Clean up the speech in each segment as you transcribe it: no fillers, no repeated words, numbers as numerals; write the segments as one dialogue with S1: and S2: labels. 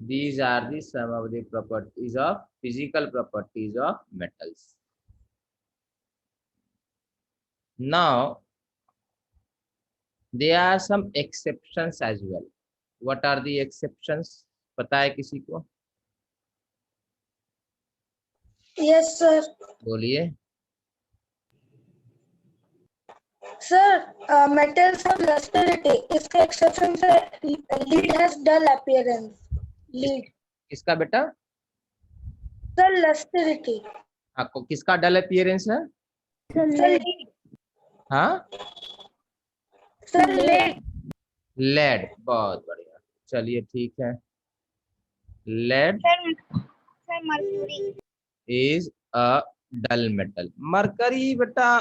S1: These are the some of the properties of physical properties of metals. Now there are some exceptions as well. What are the exceptions? पता है किसी को?
S2: Yes, sir.
S1: बोलिए.
S2: Sir, metals have lustrity. इसके exception से lead has dull appearance. Lead.
S1: किसका बेटा?
S2: Sir, lustrity.
S1: आपको किसका डल अपीयरेंस है?
S2: Sir, lead.
S1: हाँ,
S2: Sir, lead.
S1: लेड. बहुत बढ़िया. चलिए ठीक है. Lead
S2: Sir, mercury.
S1: Is a dull metal. Mercury बेटा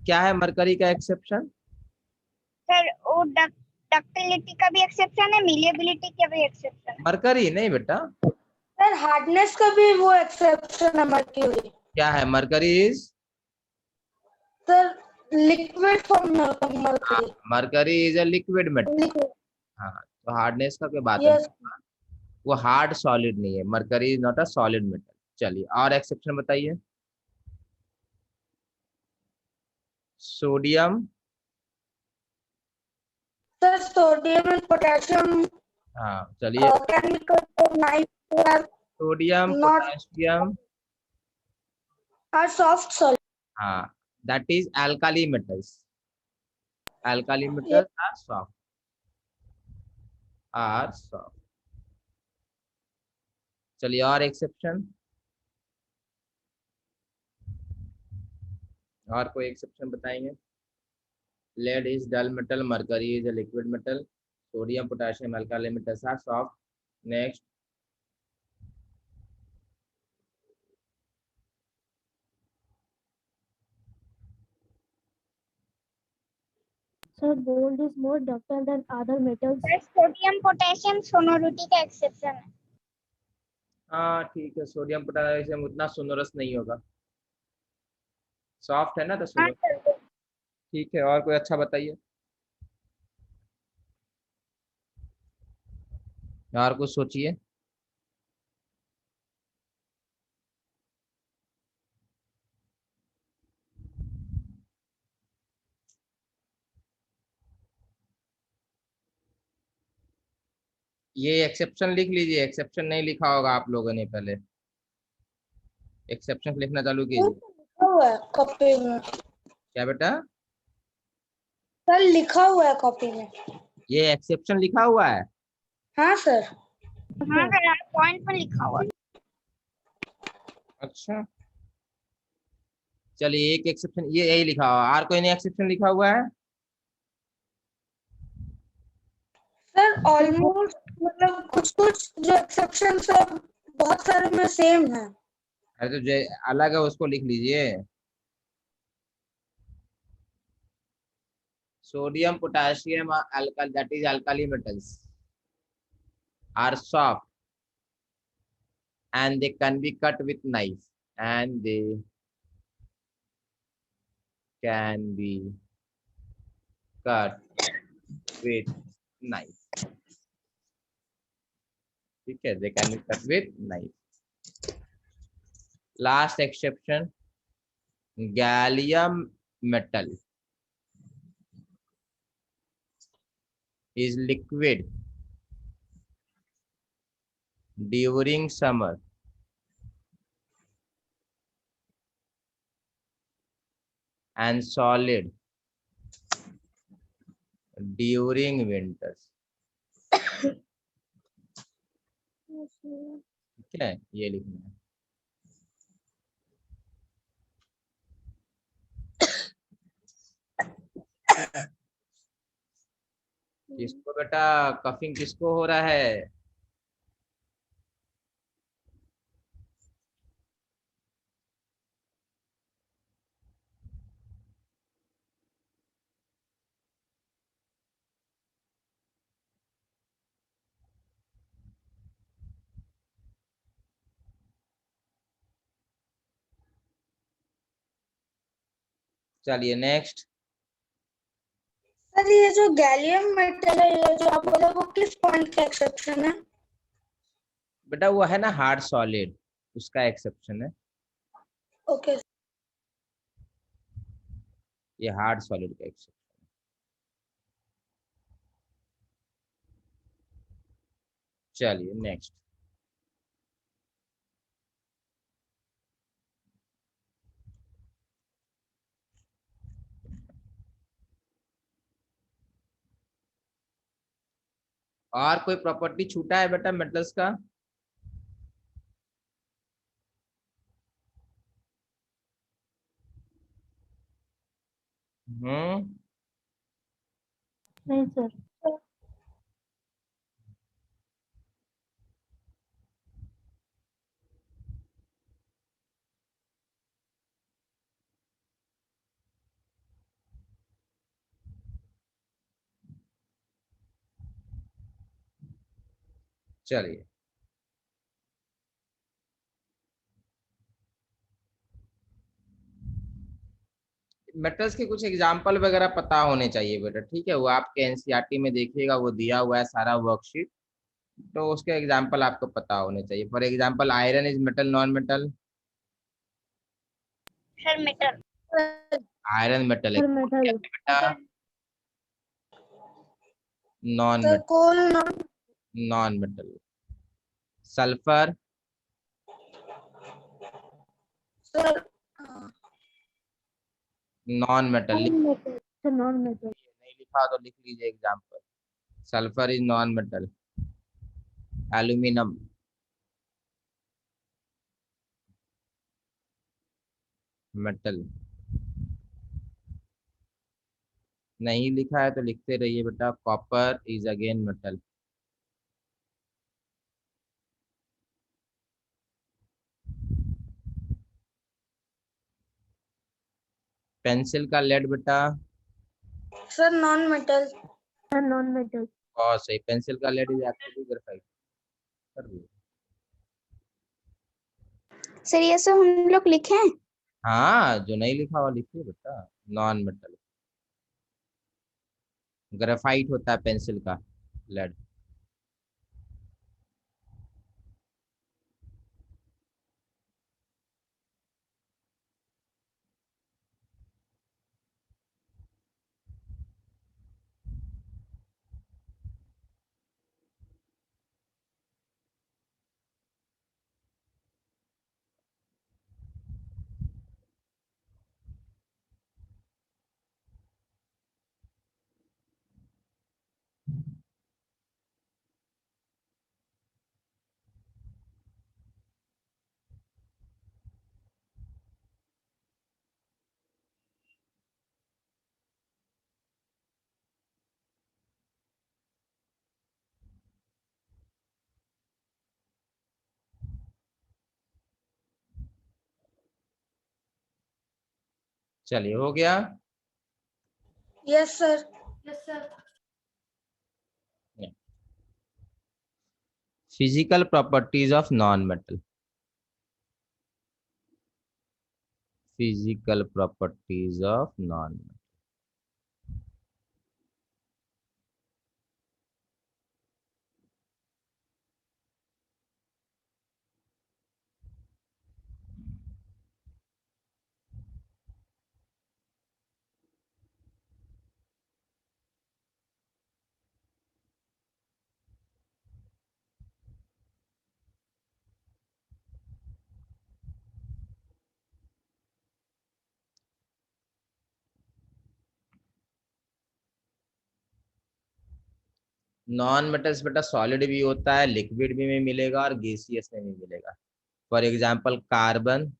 S1: क्या है? मरकरी का एक्सेप्शन?
S2: सर वो डक्टिलिटी का भी एक्सेप्शन है, मीलिएबिलिटी का भी एक्सेप्शन है.
S1: मरकरी नहीं बेटा.
S2: सर हार्डनेस का भी वो एक्सेप्शन है मर्क्यूरी.
S1: क्या है? Mercury is
S2: sir liquid form mercury.
S1: Mercury is a liquid metal. हाँ, तो हार्डनेस का कोई बात नहीं. वो हार्ड सॉलिड नहीं है. Mercury is not a solid metal. चलिए और एक्सेप्शन बताइए. Sodium.
S2: Sir sodium and potassium
S1: हाँ चलिए. Sodium potassium
S2: are soft solid.
S1: हाँ, that is alkali metals. Alkali metals are soft. Are soft. चलिए और एक्सेप्शन. और कोई एक्सेप्शन बताएंगे? Lead is dull metal. Mercury is a liquid metal. Sodium potassium alkali metals are soft. Next.
S3: Sir, gold is more ductile than other metals.
S2: Sodium potassium sonority का exception है.
S1: हाँ ठीक है. सोडियम पोटेशियम उतना sonorous नहीं होगा. Soft है ना तो सोनोरस. ठीक है. और कोई अच्छा बताइए. और कुछ सोचिए. ये एक्सेप्शन लिख लीजिए. एक्सेप्शन नहीं लिखा होगा आप लोगों ने पहले. एक्सेप्शन लिखना चालू कीजिए.
S2: लिखा हुआ है कॉपी में.
S1: क्या बेटा?
S2: सर लिखा हुआ है कॉपी में.
S1: ये एक्सेप्शन लिखा हुआ है.
S2: हाँ सर. हाँ सर पॉइंट में लिखा हुआ है.
S1: अच्छा चलिए. एक एक्सेप्शन ये यही लिखा हुआ. और कोई नहीं एक्सेप्शन लिखा हुआ है?
S2: सर ऑलमोस्ट मतलब कुछ कुछ जो एक्सेप्शन है बहुत सारे में सेम है.
S1: अरे तो जो अलग है उसको लिख लीजिए. Sodium potassium alkali, that is alkali metals, are soft and they can be cut with knife. And they can be cut with knife. ठीक है. They can be cut with knife. Last exception, gallium metal is liquid during summer and solid during winters. ठीक है. ये लिखना है. किसको बेटा coughing किसको हो रहा है? चलिए नेक्स्ट.
S2: सर ये जो गैलियम मेटल है ये जो आप बोले वो किस पॉइंट का एक्सेप्शन है?
S1: बेटा वो है ना हार्ड सॉलिड, उसका एक्सेप्शन है,
S2: Okay.
S1: ये हार्ड सॉलिड का एक्सेप्शन। चलिए नेक्स्ट। और कोई प्रॉपर्टी छूटा है बेटा मेटल्स का? हम्म।
S3: नहीं सर।
S1: चलिए मेटल्स के कुछ एग्जाम्पल वगैरह पता होने चाहिए बेटा, ठीक है? वो आपके एनसीईआरटी में देखिएगा, वो दिया हुआ है सारा वर्कशीट, तो उसके एग्जाम्पल आपको पता होने चाहिए। For example iron is metal non metal?
S4: Sir metal.
S1: Iron metal है
S3: सर मेटल।
S1: बेटा, non
S2: Sir,
S1: metal,
S2: coal not.
S1: Non metal. Sulphur
S2: Sir,
S1: non metal.
S3: Non metal sir, non metal.
S1: नहीं लिखा तो लिख लीजिए example. Sulphur is non metal. Aluminium, metal. नहीं लिखा है तो लिखते रहिए बेटा। Copper is again metal. Pencil का लेड बेटा,
S2: sir, non-metal.
S3: Sir non metal.
S1: और सही, पेंसिल का लेड इज एक्चुअली ग्रेफाइट। कर दिए।
S4: सर ये सब हम लोग लिखे हैं।
S1: हाँ, जो नहीं लिखा हुआ लिखिए बेटा। नॉन मेटल, ग्रेफाइट होता है पेंसिल का लेड। चलिए हो गया।
S2: Yes, sir.
S1: Physical properties of non metal. Physical properties of non metal. Non metals बेटा सॉलिड भी होता है, लिक्विड भी में मिलेगा और गैसियस में भी मिलेगा। For example carbon,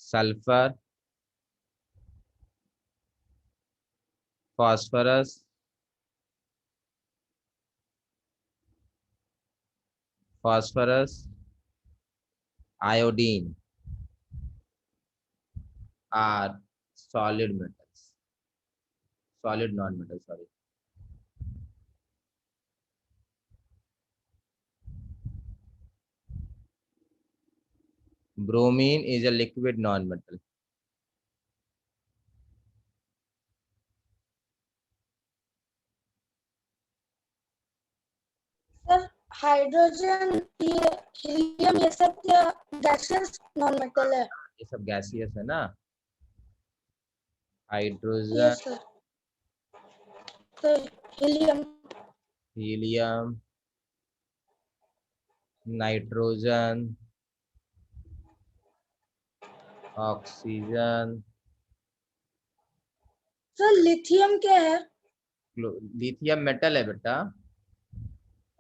S1: sulphur, phosphorus, phosphorus, iodine are solid metals, solid non metal sorry. Bromine is a liquid non-metal.
S2: Hydrogen, ये हीलियम, ये सब क्या गैसेस नॉन मेटल है?
S1: ये सब गैसियस है ना।
S2: ये
S1: हाइड्रोजन,
S2: सर, तो helium,
S1: helium, nitrogen, oxygen,
S2: sir lithium क्या है?
S1: लिथियम मेटल है बेटा।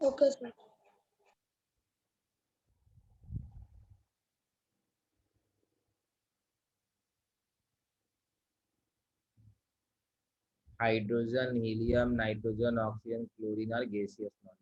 S2: Okay sir.
S1: Hydrogen, helium, nitrogen, oxygen, chlorine और gaseous non.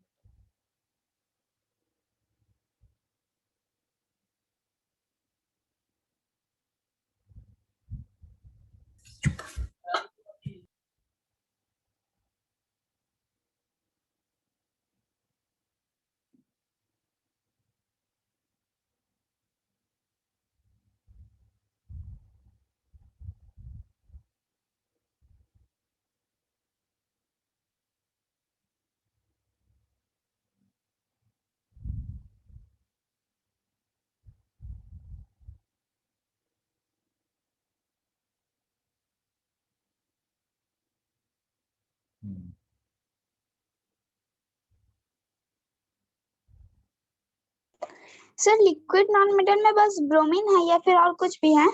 S4: Sir liquid non metal में बस ब्रोमीन है या फिर और कुछ भी है?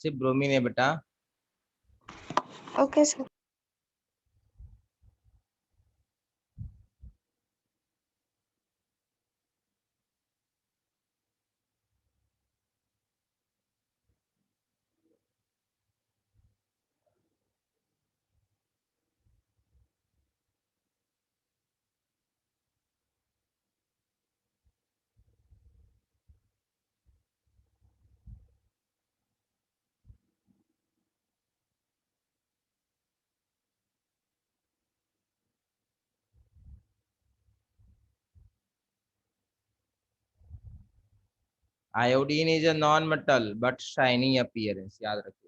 S1: सिर्फ ब्रोमीन है बेटा।
S4: Okay sir.
S1: Iodine is a non metal but shiny appearance, याद रखिएगा।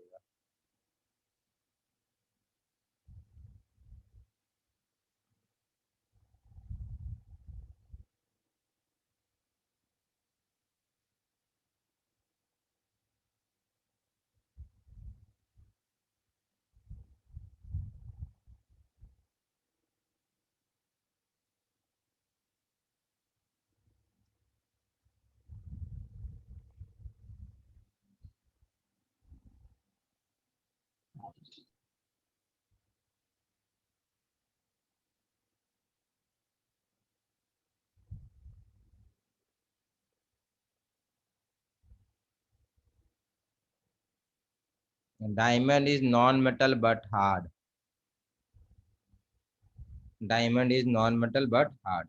S1: Diamond is non-metal but hard. Diamond is non-metal but hard.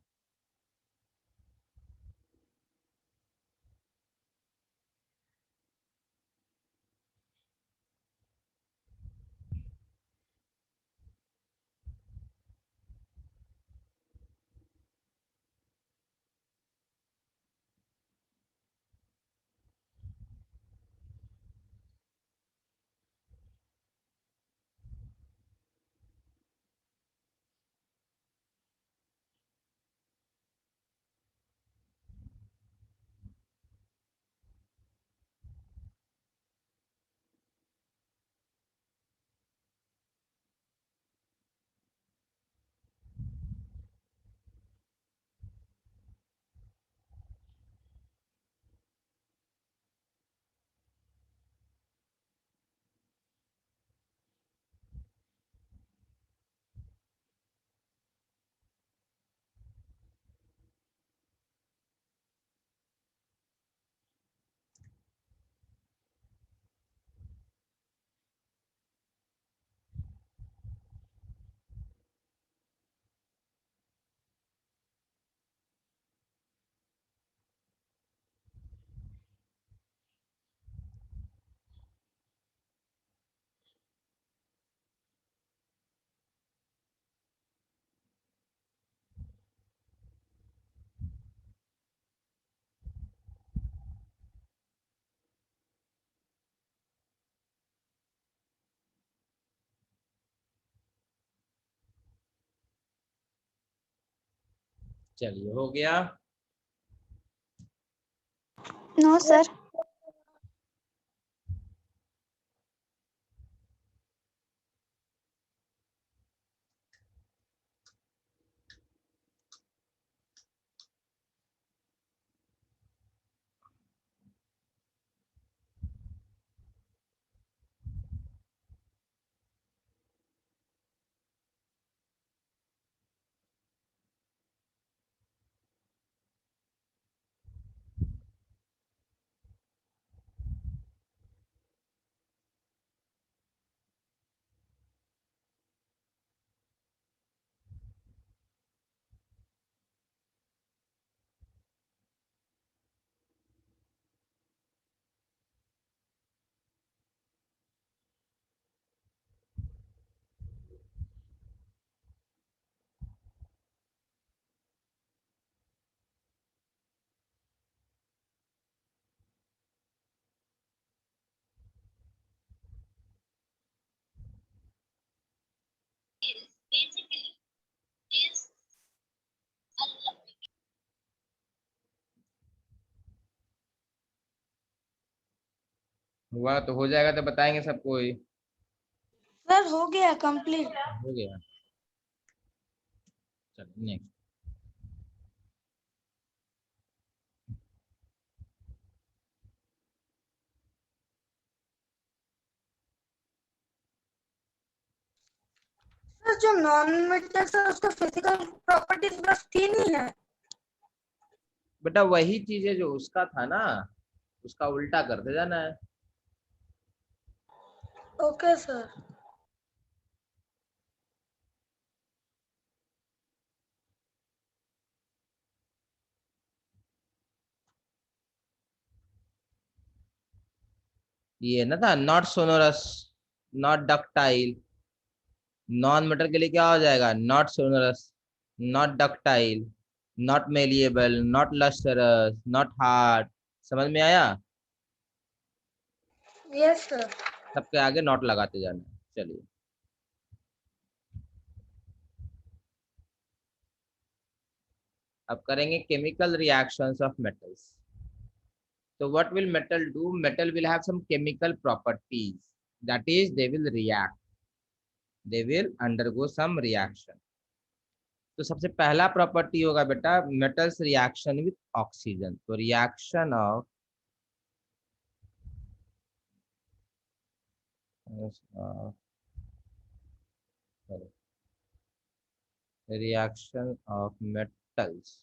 S1: चलिए हो गया।
S4: No sir.
S1: हुआ तो हो जाएगा, तो बताएंगे सबको ही।
S2: सर हो गया कंप्लीट।
S1: हो गया। चलो नेक्स्ट।
S2: सर जो नॉन मेटल्स है उसका फिजिकल प्रॉपर्टीज बस तीन ही है।
S1: बेटा वही चीज है जो उसका था ना, उसका उल्टा करते जाना है।
S2: Okay sir.
S1: ये ना था not sonorous, not ductile. Non metal के लिए क्या हो जाएगा? Not sonorous, not ductile, not malleable, not lustrous, not hard. समझ में आया?
S2: Yes sir.
S1: सबके आगे नॉट लगाते जाना है। चलिए अब करेंगे chemical reactions of metals. So what will metal do? Metal will have some chemical properties. That is, they will react. They will undergo some reaction. तो सबसे पहला प्रॉपर्टी होगा बेटा मेटल्स रिएक्शन विथ ऑक्सीजन। तो reaction of reaction of metals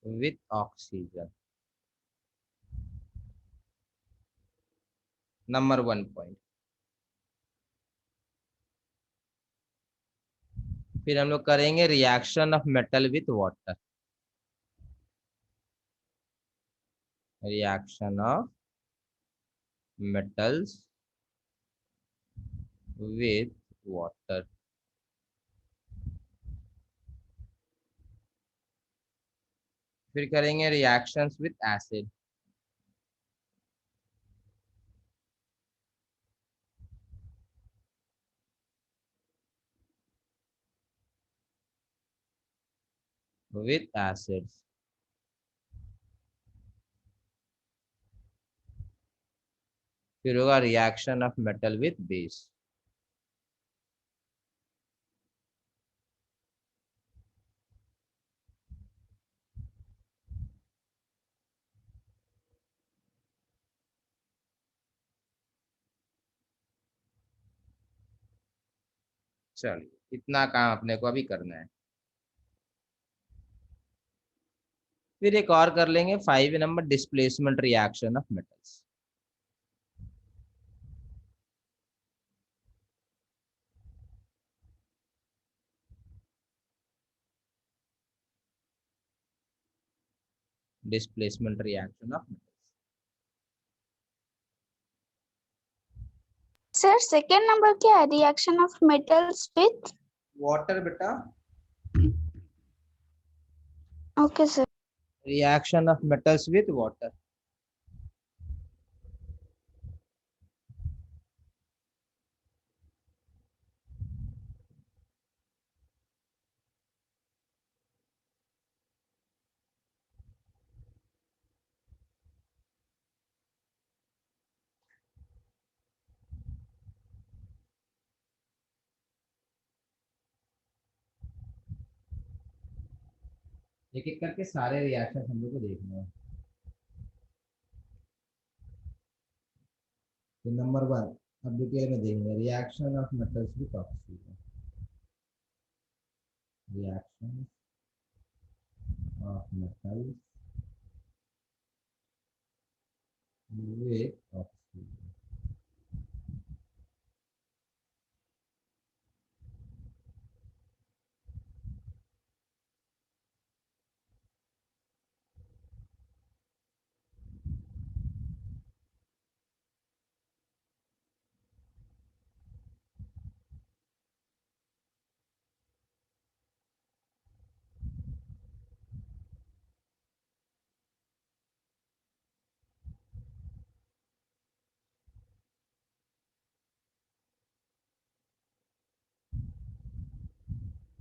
S1: with oxygen, number 1 point. फिर हम लोग करेंगे reaction of metal with water. Reaction of metals with water. फिर करेंगे reactions with acid. With acids. फिर होगा reaction of metal with base. चलिए इतना काम अपने को अभी करना है। फिर एक और कर लेंगे 5 number, displacement reaction of metals. Displacement reaction of metals.
S4: Sir second number क्या है? Reaction of metals with
S1: water बेटा।
S4: Okay sir.
S1: Reaction of metals with water. एक एक करके सारे रिएक्शन हम लोग को देखने हैं। तो नंबर 1 अब डिटेल में देखेंगे, reaction of metals with oxygen. Reaction of metals with oxygen.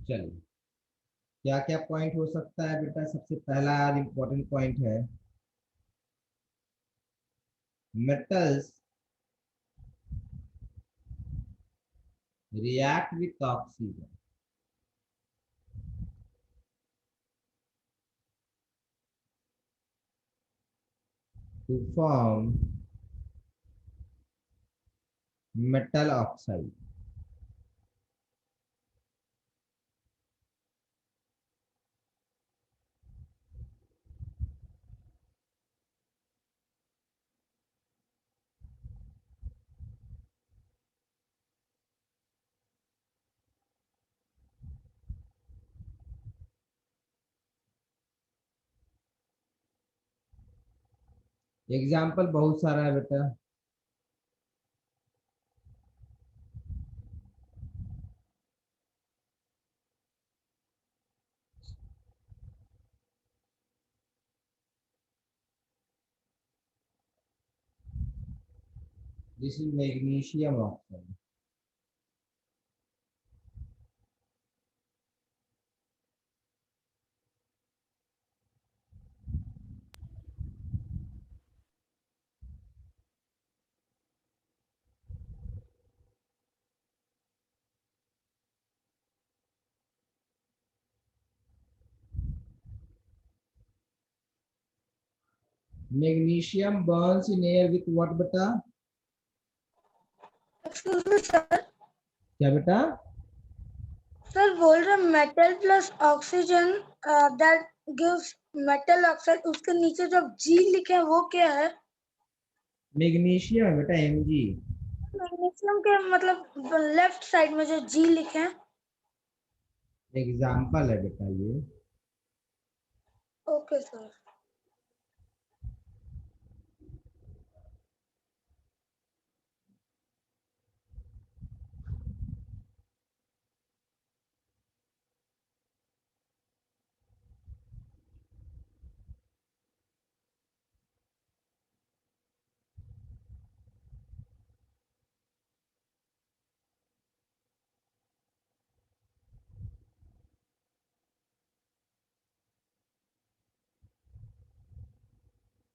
S1: चलिए, क्या क्या पॉइंट हो सकता है बेटा? सबसे पहला इंपॉर्टेंट पॉइंट है, metals react with oxygen to form metal oxide. Example बहुत सारा है बेटा। This is magnesium oxide. Magnesium Burns in air with what बेटा?
S2: एक्सक्यूज मी सर,
S1: क्या बेटा?
S2: सर बोल रहे metal plus oxygen that gives metal oxide, उसके नीचे जो जी लिखे हैं वो क्या है?
S1: मैग्नीशियम है बेटा, Mg।
S2: मैग्नीशियम के मतलब लेफ्ट साइड में जो जी लिखे हैं।
S1: एग्जाम्पल है बेटा ये।
S2: Okay sir.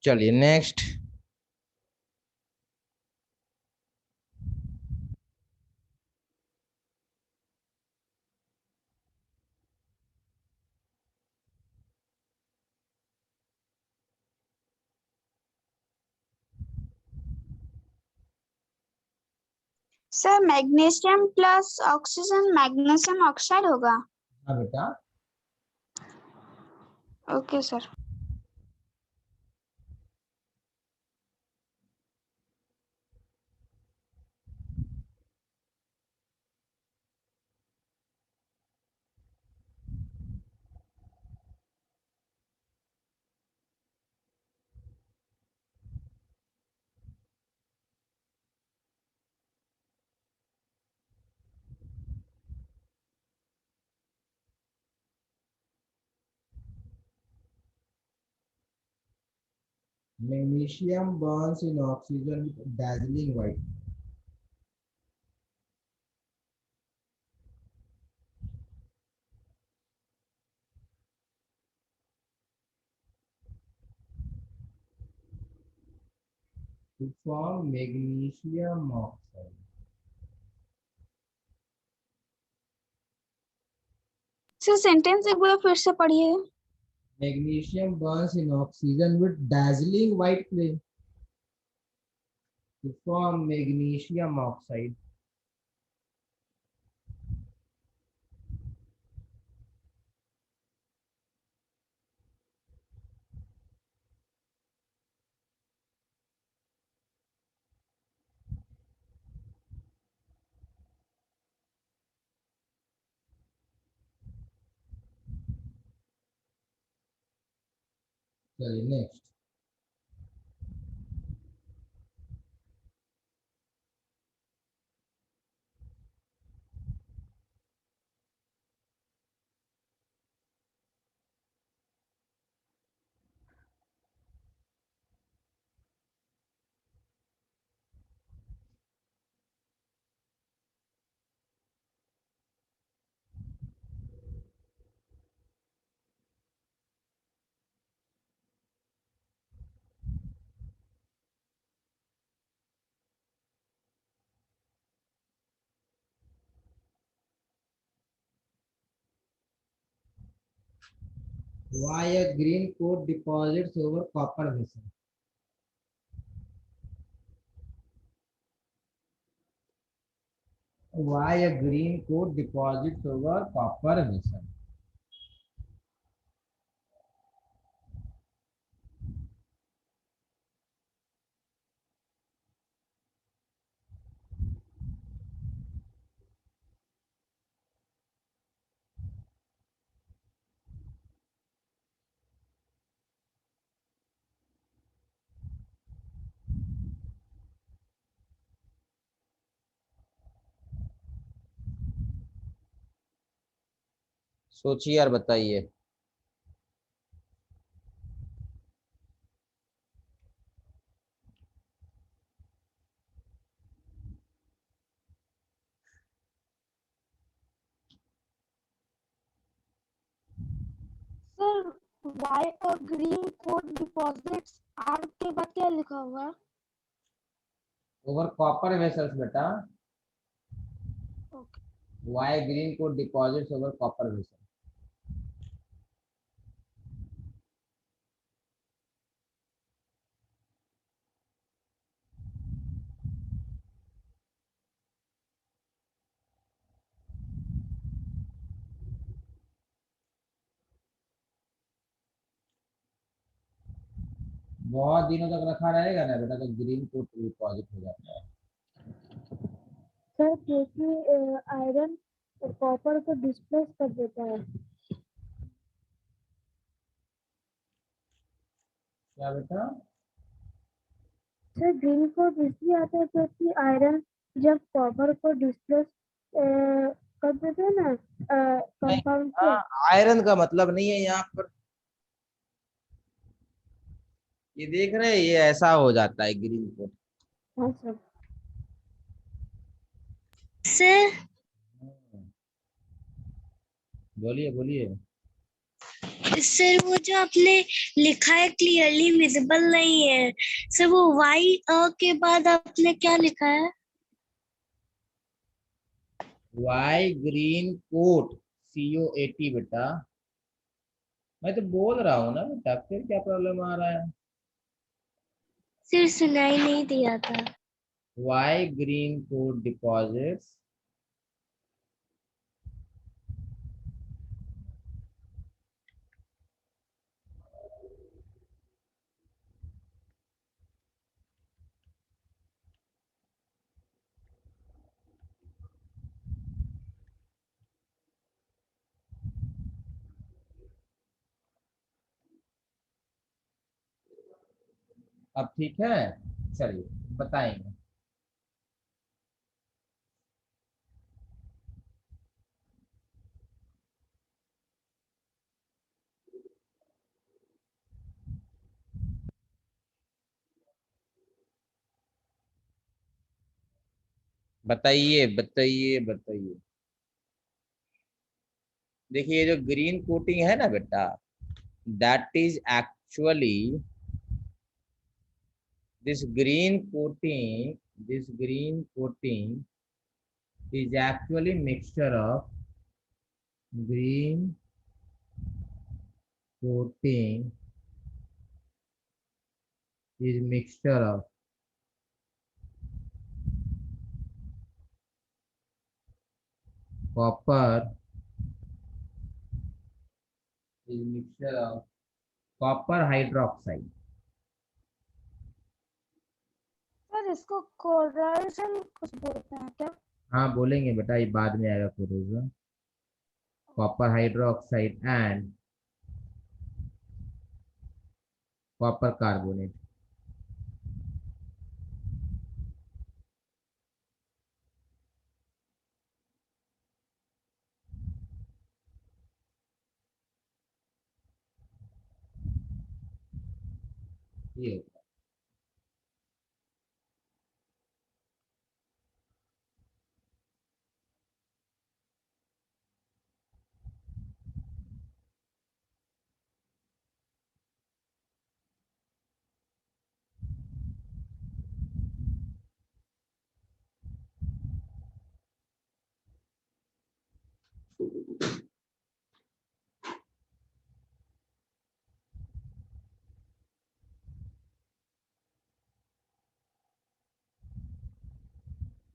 S1: चलिए next.
S4: Sir magnesium plus oxygen magnesium oxide होगा।
S1: हाँ बेटा।
S4: Okay sir.
S1: Magnesium burns in oxygen with dazzling white. To form magnesium oxide.
S4: Sir sentence एक बार फिर से पढ़िए।
S1: Magnesium burns in oxygen with dazzling white flame to form magnesium oxide. चलिए next. Why a green coat deposits over copper vessel? Why a green coat deposits over copper vessel? सोचिए और बताइए।
S3: Sir why a green coat deposits R के बाद क्या लिखा हुआ है?
S1: ओवर कॉपर वेसल्स बेटा।
S3: Okay.
S1: Why green coat deposits over copper vessel? बहुत दिनों तक रखा रहेगा ना बेटा तो ग्रीन कोट डिपॉजिट हो जाता है।
S3: सर क्योंकि आयरन कॉपर को डिस्प्लेस कर देता है।
S1: क्या बेटा?
S3: सर ग्रीन कोट इसलिए आता है क्योंकि आयरन जब कॉपर को डिस्प्लेस कर देते हैं ना
S1: नहीं,
S3: कंपाउंड से।
S1: हाँ आयरन का मतलब नहीं है यहाँ पर। ये देख रहे हैं ये ऐसा हो जाता है ग्रीन कोट।
S3: हाँ सर।
S4: सर
S1: बोलिए बोलिए।
S4: सर वो जो आपने लिखा है क्लियरली विजिबल नहीं है सर, वो वाई के बाद आपने क्या लिखा है?
S1: वाई ग्रीन कोट COAT बेटा। मैं तो बोल रहा हूँ ना बेटा, फिर क्या प्रॉब्लम आ रहा है?
S4: सिर सुनाई नहीं दिया था।
S1: वाई ग्रीन कोट डिपॉजिट्स अब ठीक है। चलिए बताएंगे। बताइए बताइए बताइए। देखिए ये जो ग्रीन कोटिंग है ना बेटा, that is actually this green coating is actually mixture of green coating is mixture of copper is mixture of copper hydroxide.
S3: Sir इसको कोरोजन कुछ बोलते हैं क्या?
S1: हाँ बोलेंगे बेटा, ये बाद में आएगा corrosion. Copper hydroxide and copper carbonate. ये होता है।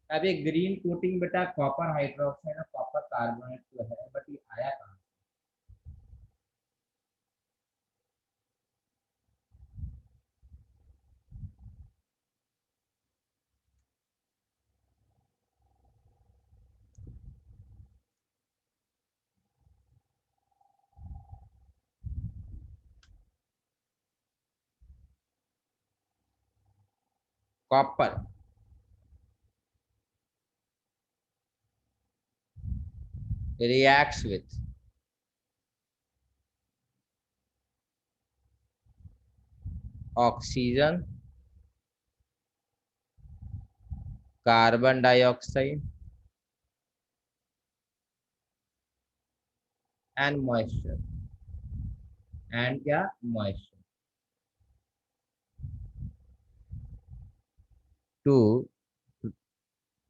S1: अब ये ग्रीन कोटिंग बेटा कॉपर हाइड्रोक्साइड और कॉपर कार्बोनेट तो है, बट ये आया कहाँ? Copper reacts with oxygen, carbon dioxide and moisture, and क्या moisture to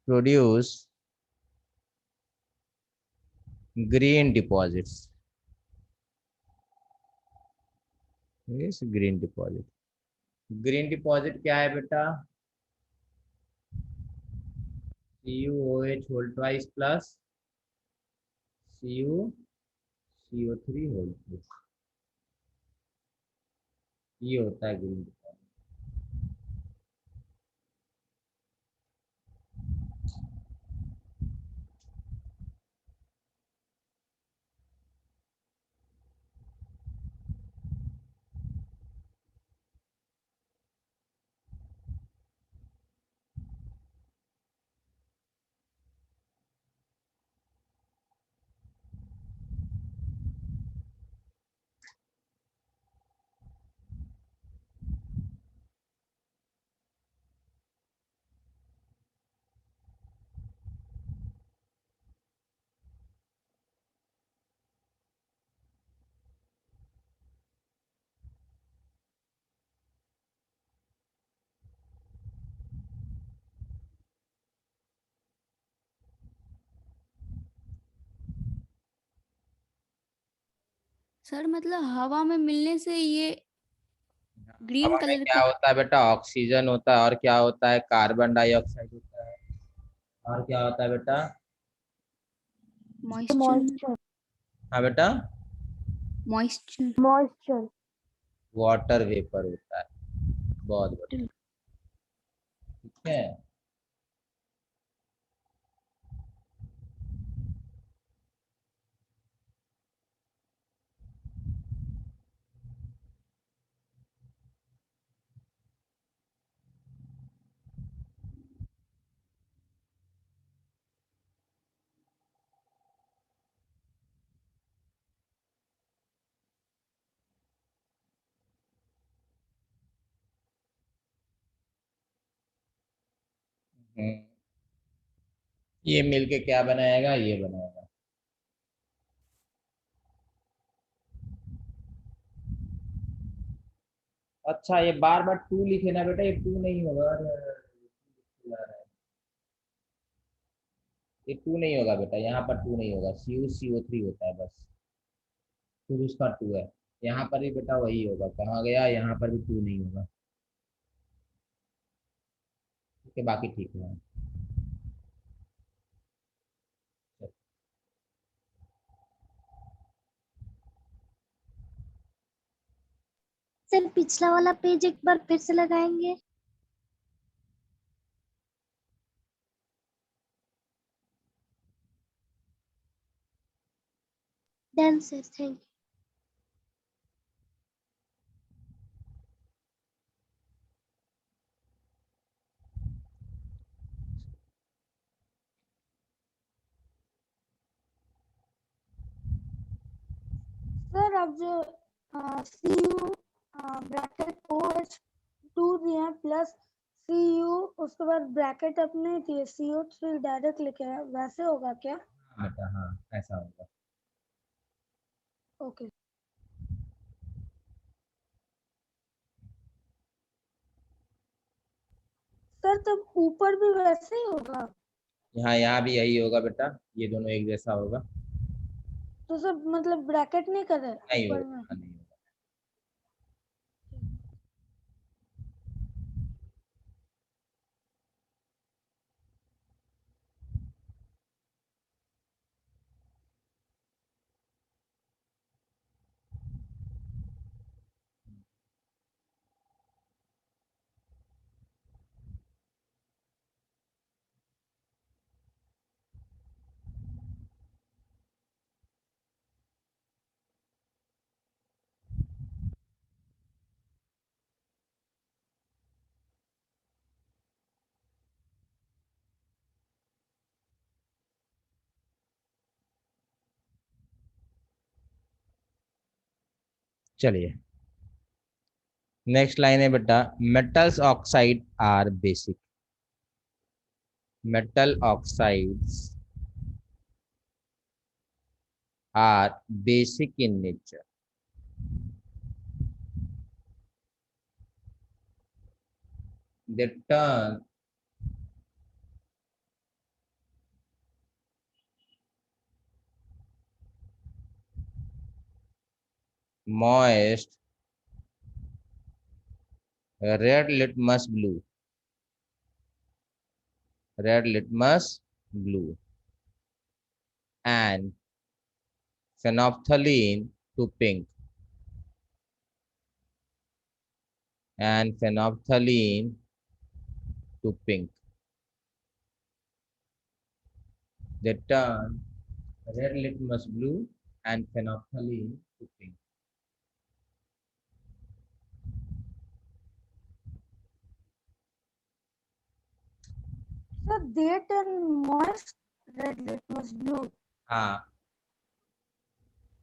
S1: produce green deposits. Yes, green deposit. Green deposit क्या है बेटा? CuOH whole twice plus CuCO3 whole twice, ये होता है ग्रीन डिपॉजिट।
S5: सर मतलब हवा में मिलने से ये ग्रीन
S1: हवा में
S5: कलर
S1: क्या
S5: का
S1: होता है बेटा? ऑक्सीजन होता है, और क्या होता है? कार्बन डाइऑक्साइड होता है, और क्या होता है बेटा?
S5: Moisture
S2: Moisture.
S1: हाँ बेटा,
S5: मॉइस्चर
S2: Moisture.
S1: वाटर वेपर होता है। बहुत बढ़िया, ठीक है। ये मिलके क्या बनाएगा? ये बनाएगा। अच्छा, ये बार बार टू लिखे ना बेटा, ये टू नहीं होगा। ये टू नहीं होगा बेटा, यहाँ पर टू नहीं होगा, CuCO3 होता है बस, फिर उसका टू है। यहाँ पर भी बेटा वही होगा, कहाँ गया, यहाँ पर भी 2 नहीं होगा। ठीक है, बाकी ठीक है।
S4: सर पिछला वाला पेज एक बार फिर से लगाएंगे। डन सर, थैंक
S3: सर अब जो सी यू ब्रैकेट ओ एच 2 दिए हैं प्लस सी यू, उसके बाद ब्रैकेट अपने दिए CO3 डायरेक्ट लिखे हैं, वैसे होगा क्या?
S1: हाँ बेटा, हाँ ऐसा होगा।
S3: ओके सर, तब ऊपर भी वैसे ही होगा?
S1: यहाँ भी यही होगा बेटा, ये दोनों एक जैसा होगा।
S3: तो सर मतलब ब्रैकेट नहीं करे
S1: नहीं
S3: ऊपर में?
S1: होगा, नहीं होगा। चलिए, नेक्स्ट लाइन है बेटा, metals oxide are basic. Metal oxides are basic in nature. They turn moist red litmus blue, red litmus blue, and phenolphthalein to pink, and phenolphthalein to pink. They turn red litmus blue and phenolphthalein to pink.
S3: Sir they turn moist red litmus blue.
S1: हाँ,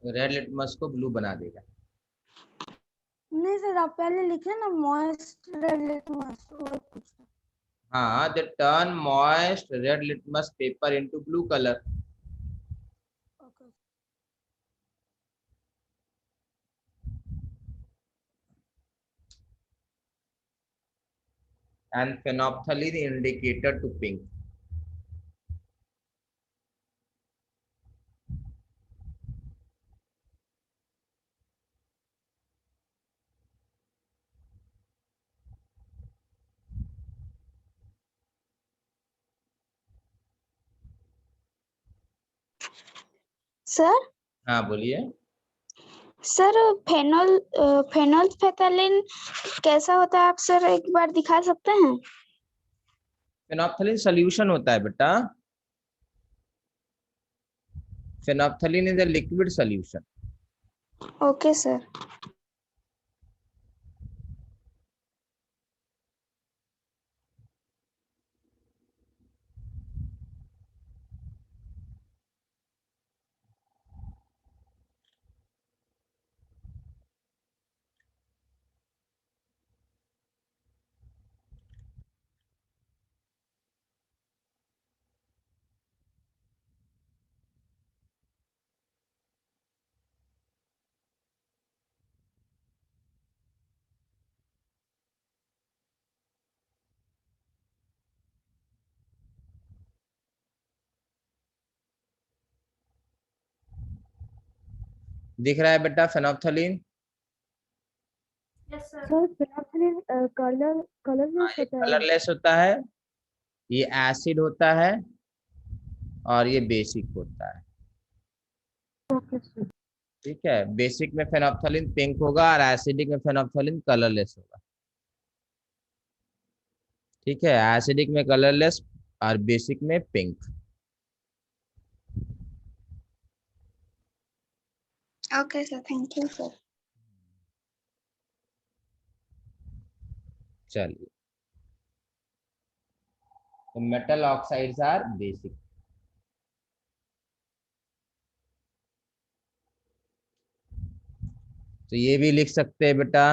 S1: red litmus को blue बना देगा।
S3: नहीं sir, आप पहले लिखे ना moist red litmus, और कुछ
S1: हाँ, they turn moist red litmus paper into blue color.
S3: Okay.
S1: And phenolphthalein indicator to pink.
S4: Sir.
S1: हाँ बोलिए।
S4: सर फेनोल्फेथालिन कैसा होता है, आप सर एक बार दिखा सकते हैं?
S1: फेनोप्थलीन सोल्यूशन होता है बेटा। Phenolphthalein is a liquid solution.
S4: Okay sir.
S1: दिख रहा है बेटा फेनोप्थलीन?
S3: सर फिनोक्सिलिन
S1: हाँ,
S3: कलरलेस
S1: ये
S3: होता है।
S1: कलरलेस होता है, ये एसिड होता है, और ये बेसिक होता है।
S3: Okay sir.
S1: ठीक है, बेसिक में फेनोप्थलीन पिंक होगा और एसिडिक में फेनोप्थलीन कलरलेस होगा। ठीक है, एसिडिक में कलरलेस और बेसिक में pink.
S4: Okay sir, thank you sir.
S1: चलिए, तो मेटल ऑक्साइड्स आर बेसिक। तो ये भी लिख सकते हैं बेटा,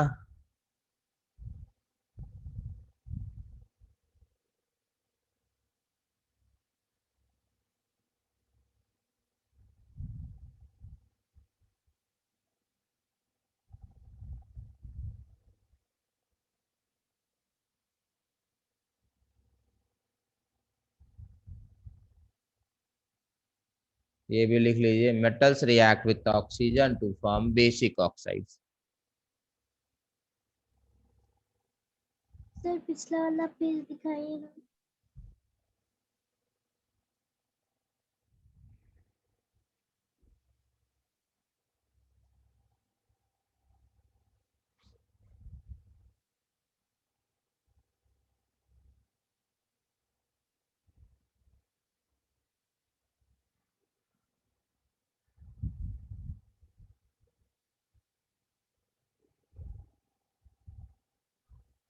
S1: ये भी लिख लीजिए, metals react with oxygen to form basic oxides.
S4: Sir पिछला वाला पेज दिखाइएगा।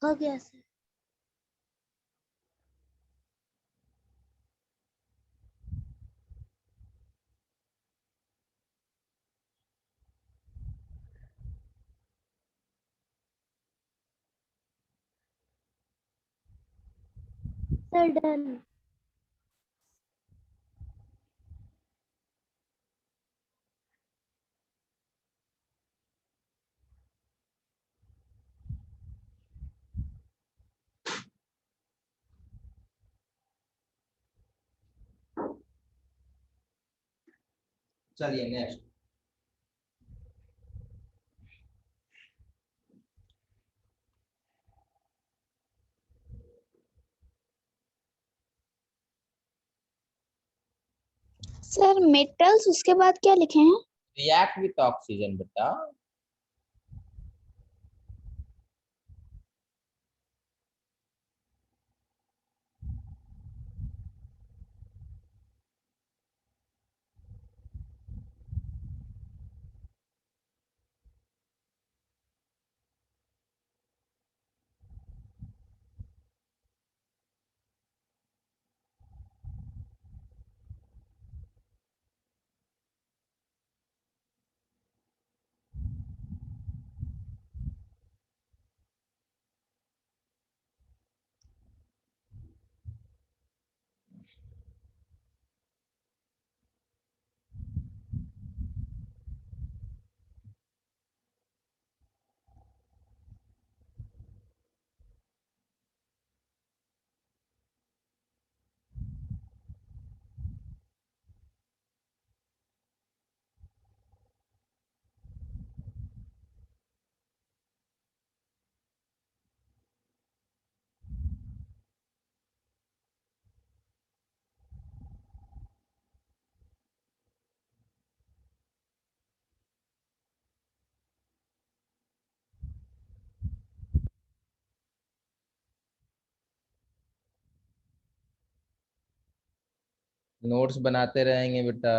S4: हो गया सर। Sir done.
S1: चलिए नेक्स्ट।
S4: सर मेटल्स उसके बाद क्या लिखे हैं?
S1: रिएक्ट विथ ऑक्सीजन बेटा। नोट्स बनाते रहेंगे बेटा।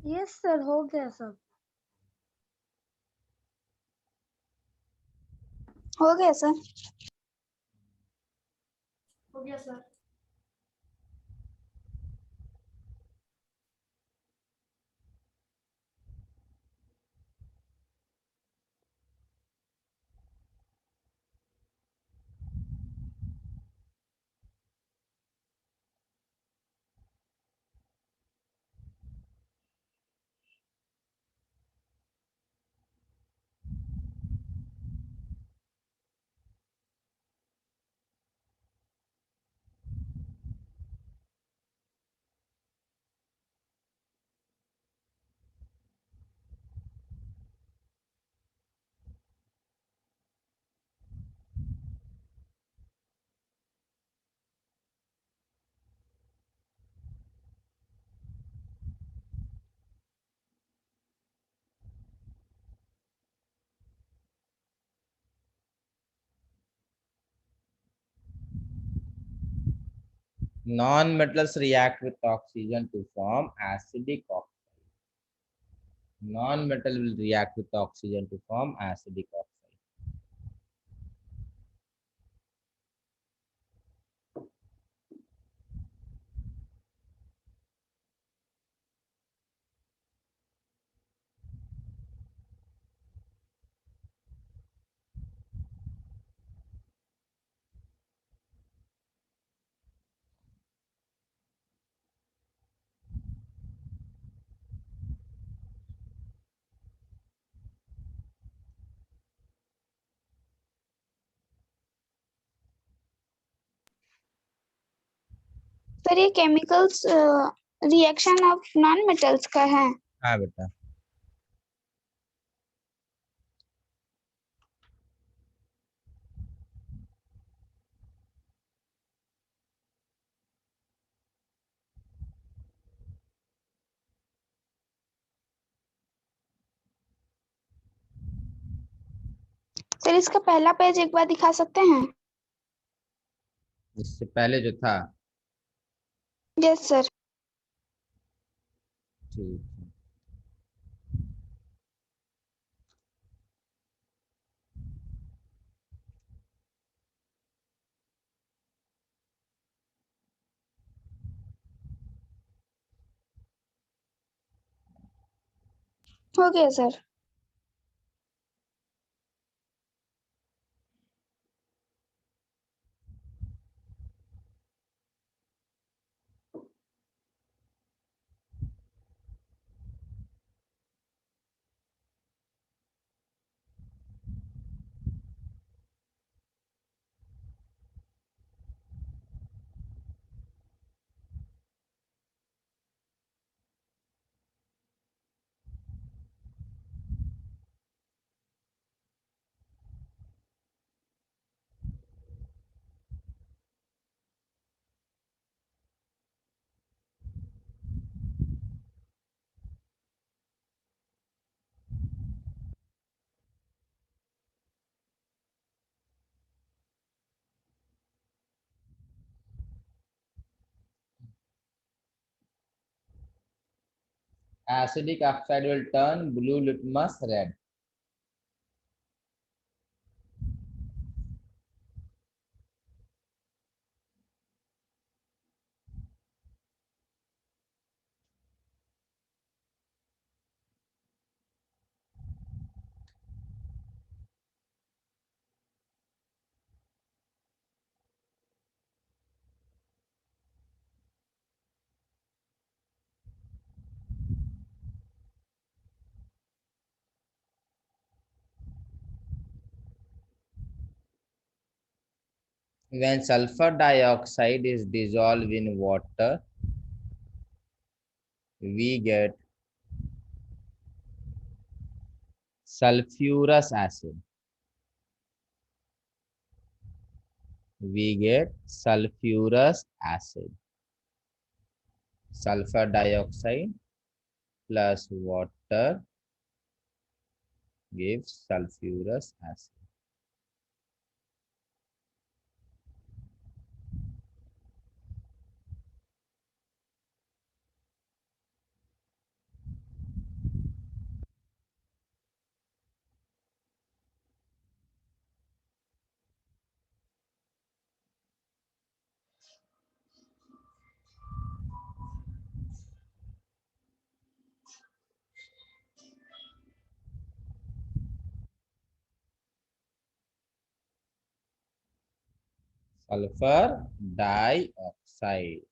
S3: यस सर, हो गया सब।
S4: हो गया सर।
S3: हो गया sir.
S1: Non-metals react with oxygen to form acidic oxide. Non-metal will react with oxygen to form acidic oxide.
S6: Sir ये chemicals reaction of non metals का है।
S1: हाँ बेटा,
S6: सर इसका पहला पेज एक बार दिखा सकते हैं?
S1: इससे पहले जो था।
S6: Yes sir.
S1: ठीक है।
S6: हो गया sir.
S1: Acidic oxide will turn blue litmus red. When sulfur dioxide is dissolved in water, we get sulfurous acid. We get sulfurous acid. Sulfur dioxide plus water gives sulfurous acid. Sulfur dioxide.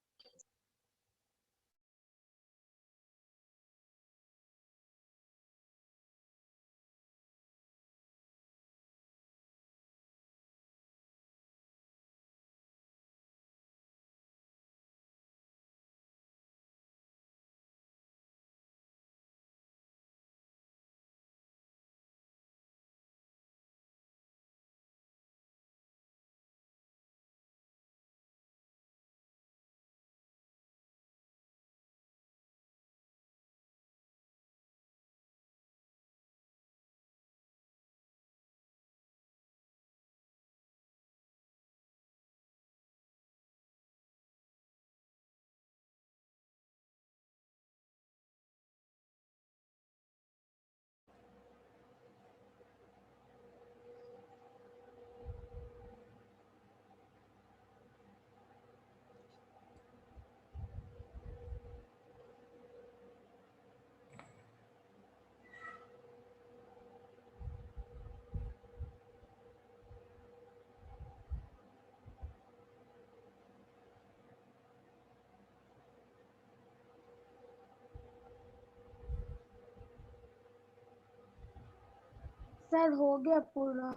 S3: Sir हो गया पूरा।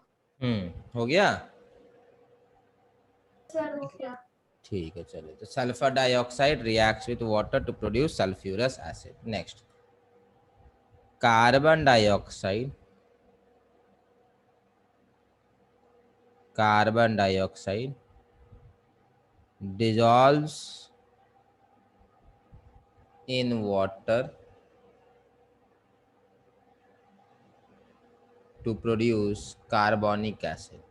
S1: हो गया।
S3: Sir हो गया।
S1: ठीक है, चलिए। तो sulphur dioxide reacts with water to produce sulphurous acid. Next, carbon dioxide, carbon dioxide dissolves in water to produce carbonic acid,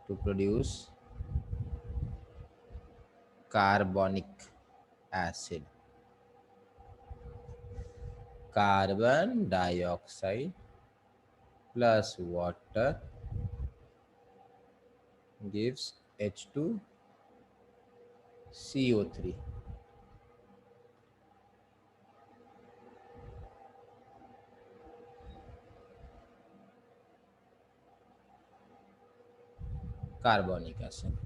S1: to produce carbonic acid. Carbon dioxide plus water gives H2CO3. Carbonic acid.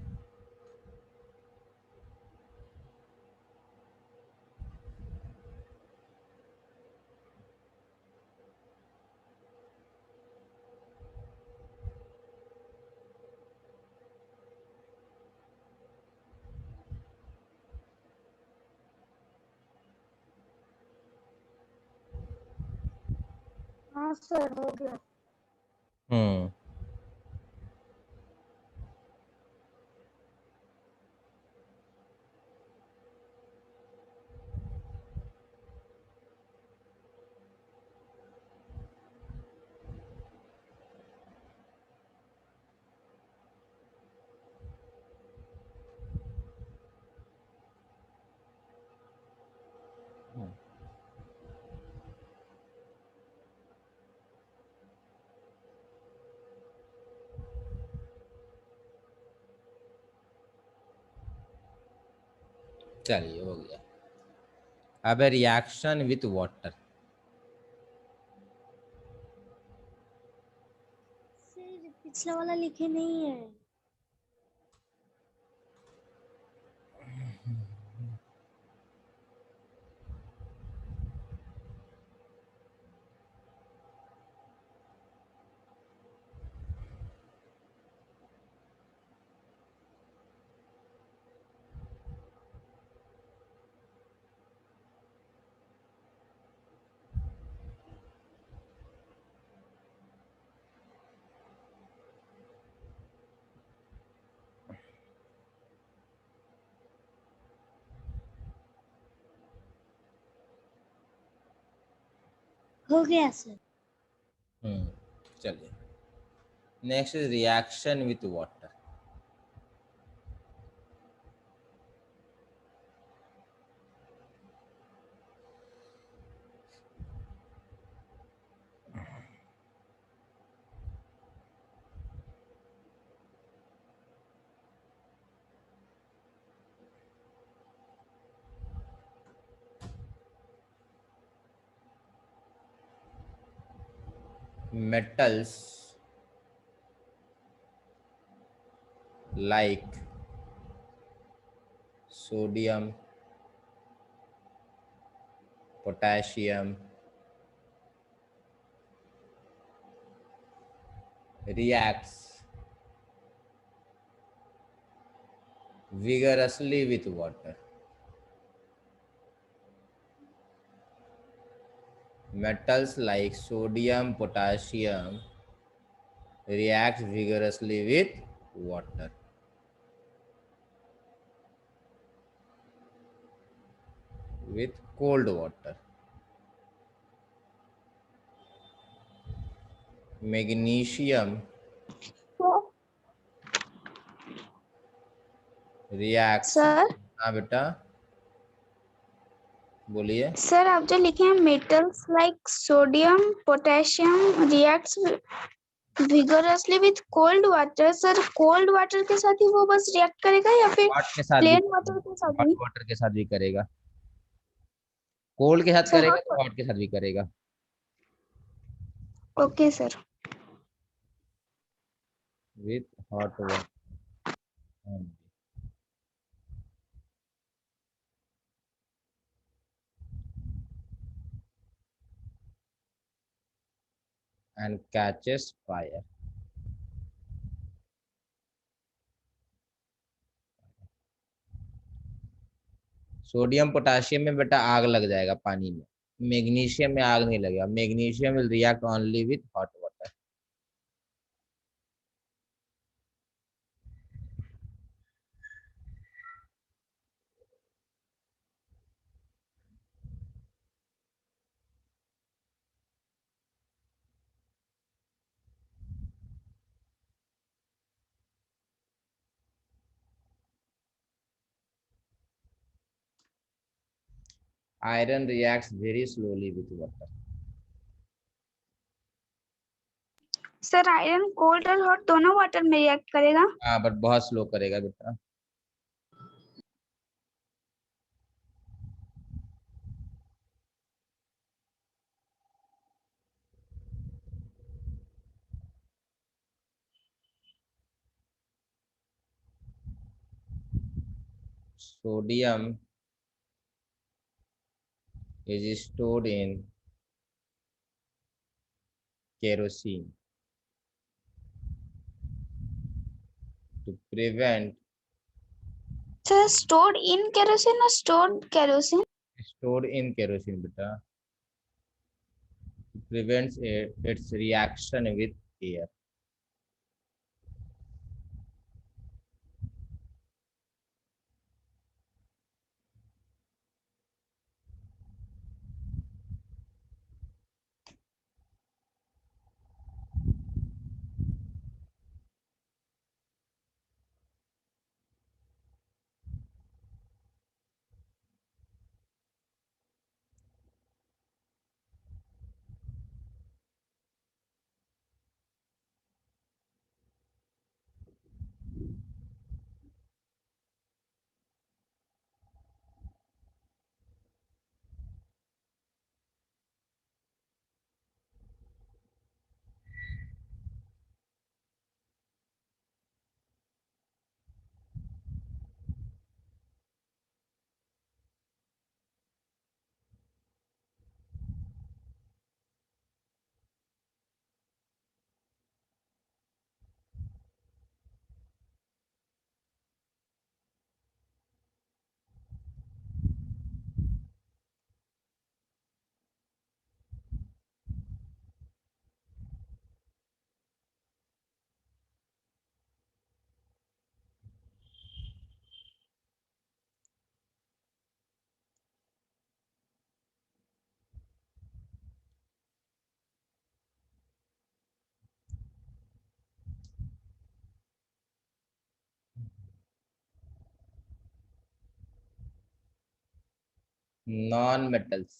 S3: हाँ sir हो गया।
S1: हम्म चलिए, हो गया। अब reaction with water.
S4: Sir पिछला वाला लिखे नहीं है। हो गया सर।
S1: चलिए, next is reaction with water. Metals like sodium, potassium reacts vigorously with water. Metals like sodium, potassium reacts vigorously with water. With cold water. Magnesium reacts।
S6: Sir
S1: हाँ बेटा, बोलिए।
S6: सर आप जो लिखे हैं metals like sodium potassium reacts vigorously with cold water, sir cold water के साथ ही वो बस रिएक्ट करेगा या फिर
S1: हॉट के साथ भी,
S6: प्लेन वाटर के साथ
S1: हॉट
S6: भी?
S1: वाटर के साथ भी करेगा। कोल्ड के साथ
S6: सर
S1: करेगा तो हॉट के साथ भी करेगा।
S6: Okay sir.
S1: With hot water. and catches fire. Sodium potassium में बेटा आग लग जाएगा पानी में, मैग्नीशियम में आग नहीं लगेगा। Magnesium will react only with hot water. Iron reacts very slowly with water.
S6: Sir iron cold और हॉट दोनों वाटर में रिएक्ट करेगा।
S1: हाँ बट बहुत स्लो करेगा बेटा। Sodium is stored in kerosene to prevent
S6: sir stored in kerosene और stored kerosene.
S1: stored in kerosene beta prevents its reaction with air. Non-metals.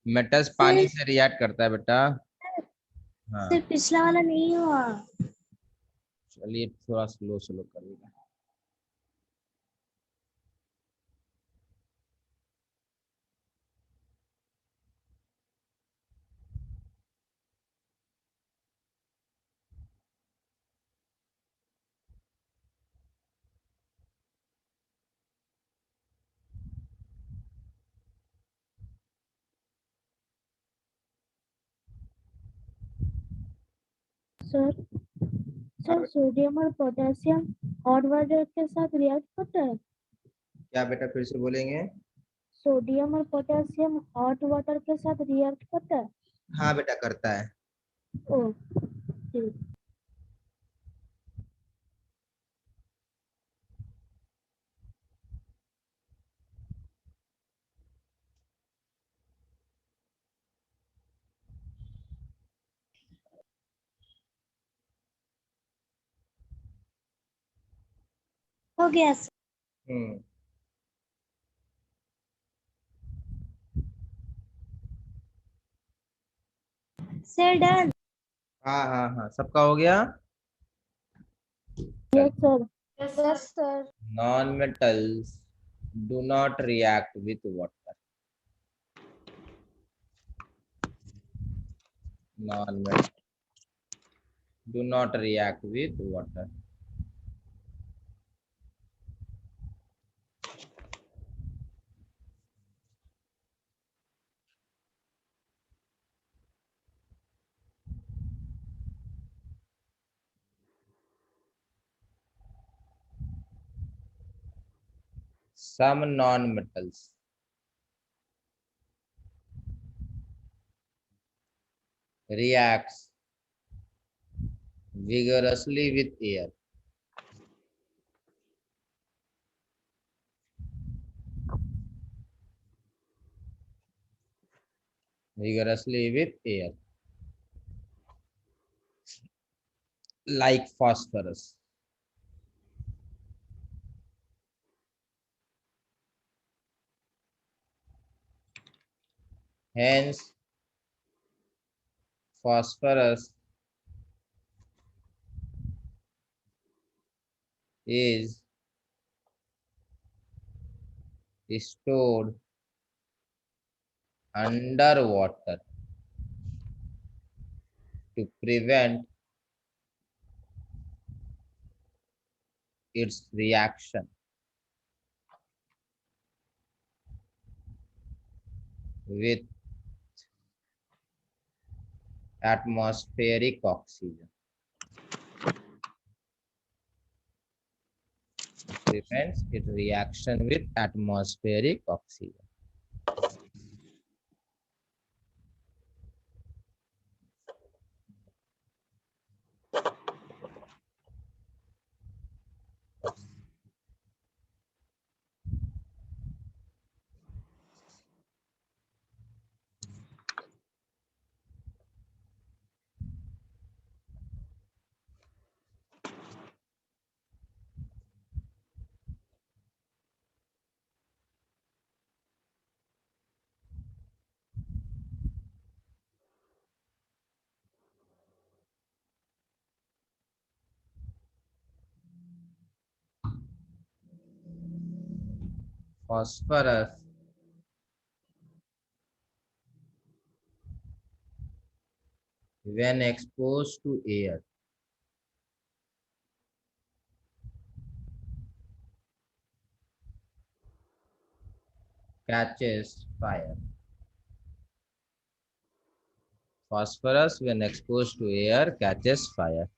S1: Metals पानी से रिएक्ट करता है बेटा। हाँ
S4: सिर्फ पिछला वाला नहीं हुआ।
S1: चलिए थोड़ा स्लो स्लो करिएगा।
S3: सर सर सोडियम और पोटेशियम हॉट वाटर के साथ रिएक्ट करता है।
S1: क्या बेटा फिर से बोलेंगे?
S3: सोडियम और पोटेशियम हॉट वाटर के साथ रिएक्ट करता है।
S1: हाँ बेटा करता है।
S3: ओ ठीक।
S4: हो गया
S1: हम्म
S4: सर, डन।
S1: हाँ हाँ हाँ सबका हो गया।
S3: Yes sir.
S2: Yes, sir.
S1: Non-metals do not react with water. Non-metals do not react with water. some non-metals reacts vigorously with air. Vigorously with air, like phosphorus. Hence, phosphorus is stored underwater to prevent its reaction with atmospheric oxygen. Prevents its reaction with atmospheric oxygen. Phosphorus when exposed to air catches fire. Phosphorus when exposed to air catches fire.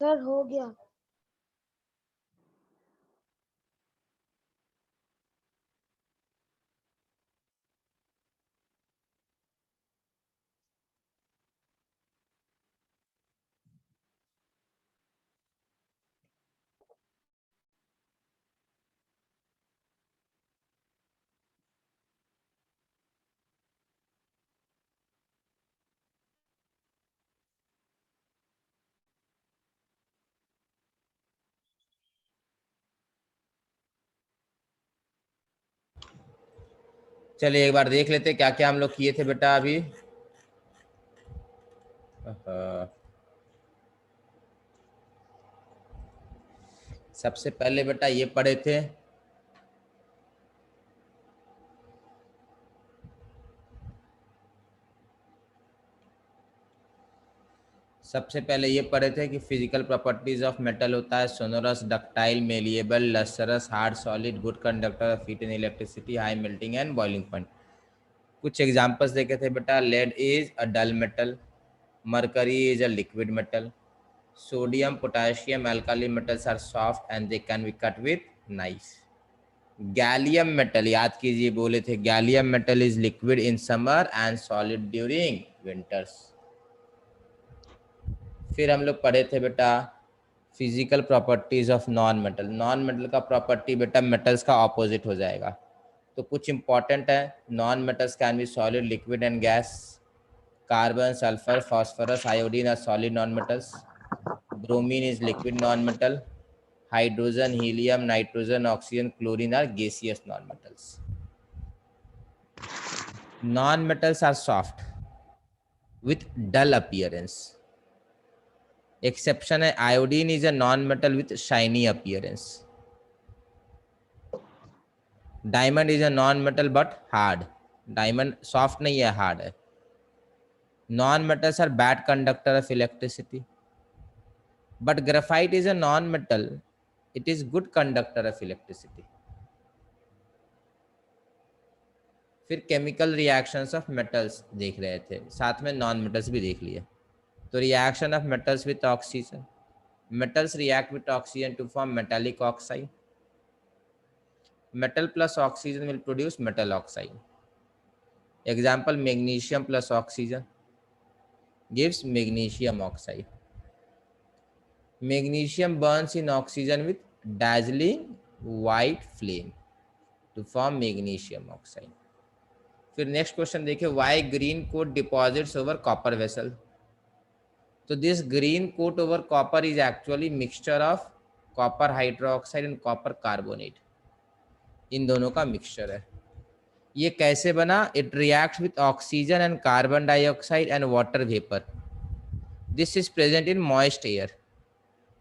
S3: Sir हो गया।
S1: चलिए एक बार देख लेते क्या क्या हम लोग किए थे बेटा अभी। सबसे पहले बेटा ये पढ़े थे सबसे पहले ये पढ़े थे कि फिजिकल प्रॉपर्टीज ऑफ मेटल होता है sonorous, ductile, malleable, lustrous, hard, solid, good conductor of heat and electricity, high melting and boiling point. कुछ एग्जांपल्स देखे थे बेटा। Lead is a dull metal, mercury is a liquid metal, sodium, potassium, alkali metals are soft and they can be cut with knife. Gallium metal याद कीजिए, बोले थे gallium metal is liquid in summer and solid during winters. फिर हम लोग पढ़े थे बेटा physical properties of non metal. Non metal का प्रॉपर्टी बेटा मेटल्स का ऑपोजिट हो जाएगा। तो कुछ इंपॉर्टेंट है, non metals can be solid, liquid and gas. Carbon, sulphur, phosphorus, iodine are solid non metals. bromine is liquid non-metal, hydrogen, helium, nitrogen, oxygen, chlorine are gaseous non-metals. Non-metals are soft with dull appearance. Exception है iodine is a non-metal with shiny appearance. Diamond is a non-metal but hard. Diamond soft नहीं है, hard है. Non-metals are bad conductor of electricity. But graphite is a non-metal. It is good conductor of electricity. फिर chemical reactions of metals देख रहे थे, साथ में non metals भी देख लिए. तो reaction of metals with oxygen. Metals react with oxygen to form metallic oxide. Metal plus oxygen will produce metal oxide. Example, magnesium plus oxygen gives magnesium oxide. Magnesium burns in oxygen with dazzling white flame to form magnesium oxide. फिर next question देखिए, why green coat deposits over copper vessel. So this green coat over copper is actually mixture of copper hydroxide and copper carbonate. इन दोनों का mixture है. ये कैसे बना? It reacts with oxygen and carbon dioxide and water vapour. This is present in moist air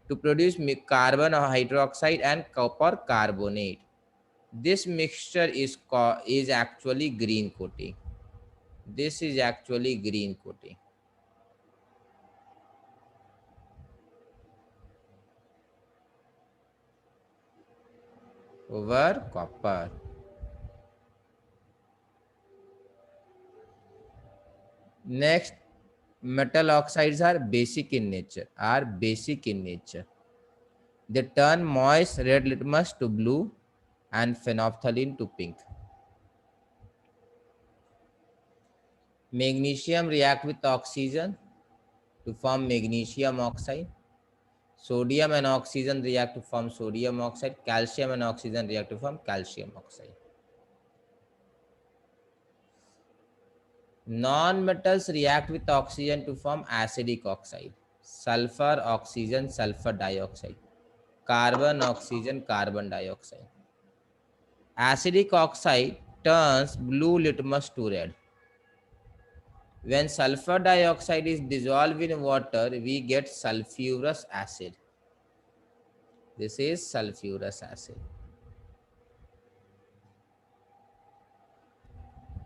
S1: to produce carbon hydroxide and copper carbonate. This mixture is actually green coating. This is actually green coating. Over copper. Next, metal oxides are basic in nature. They turn moist red litmus to blue and phenolphthalein to pink. Magnesium react with oxygen to form magnesium oxide. Sodium and oxygen react to form sodium oxide. Calcium and oxygen react to form calcium oxide. Non-metals react with oxygen to form acidic oxide. Sulfur, oxygen, sulfur dioxide. Carbon, oxygen, carbon dioxide. Acidic oxide turns blue litmus to red. When sulfur dioxide is dissolved in water, we get sulfurous acid. This is sulfurous acid.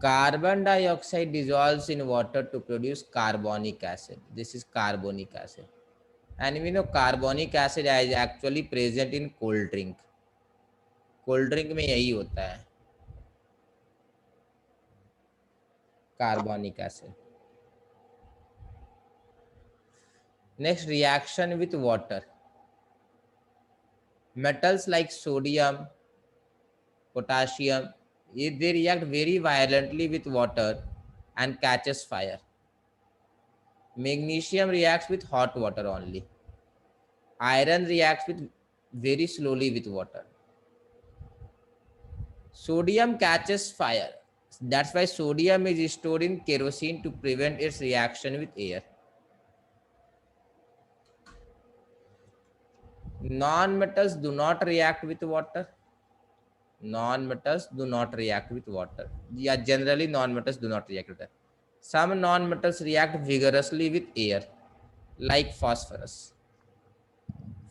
S1: Carbon dioxide dissolves in water to produce carbonic acid. This is carbonic acid. And we know carbonic acid is actually present in cold drink. Cold drink में यही होता है, carbonic acid. Next, reaction with water. Metals like sodium, potassium, they react very violently with water and catches fire. Magnesium reacts with hot water only. Iron reacts with very slowly with water. Sodium catches fire. That's why sodium is stored in kerosene to prevent its reaction with air. Non-metals do not react with water. Non-metals do not react with water. Yeah, generally non-metals do not react with water. Some non-metals react vigorously with air, like phosphorus.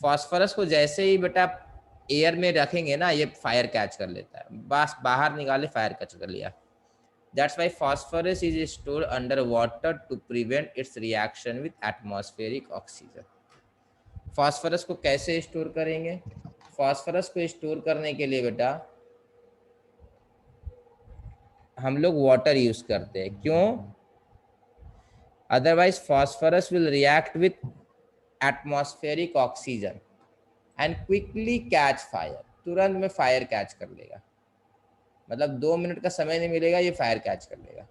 S1: Phosphorus को जैसे ही बेटा air में रखेंगे ना, ये fire catch कर लेता है. बस बाहर निकाले, फायर कैच कर लिया. That's why phosphorus is stored under water to prevent its reaction with atmospheric oxygen. Phosphorus को कैसे स्टोर करेंगे? फास्फोरस को स्टोर करने के लिए बेटा हम लोग वाटर यूज करते हैं. क्यों? Otherwise phosphorus will react with atmospheric oxygen and quickly catch fire. तुरंत में फायर कैच कर लेगा. मतलब 2 मिनट का समय नहीं मिलेगा, ये फायर कैच कर लेगा.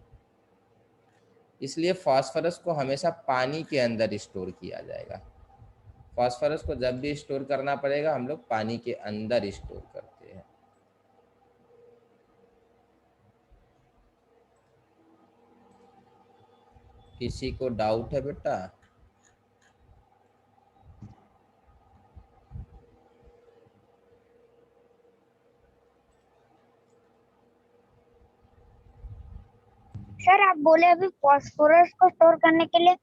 S1: इसलिए फास्फोरस को हमेशा पानी के अंदर स्टोर किया जाएगा. फास्फोरस को जब भी स्टोर करना पड़ेगा, हम लोग पानी के अंदर स्टोर करते हैं. किसी को डाउट है बेटा?
S4: सर आप बोले अभी फास्फोरस को स्टोर करने के लिए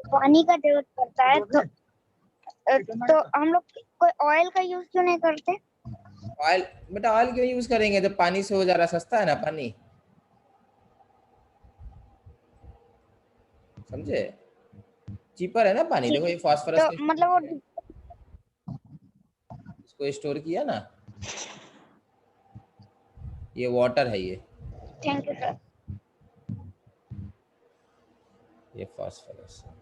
S4: पानी का जरूरत पड़ता है, तो हम लोग कोई ऑयल का यूज क्यों नहीं करते?
S1: ऑयल, बेटा ऑयल क्यों यूज करेंगे जब पानी से हो जा रहा, सस्ता है ना पानी, समझे, चीपर है ना पानी। देखो ये फास्फोरस
S4: तो मतलब वो
S1: इसको स्टोर किया ना, ये वाटर है,
S4: थैंक यू सर।
S1: ये फास्फोरस है।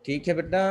S1: ठीक है बेटा।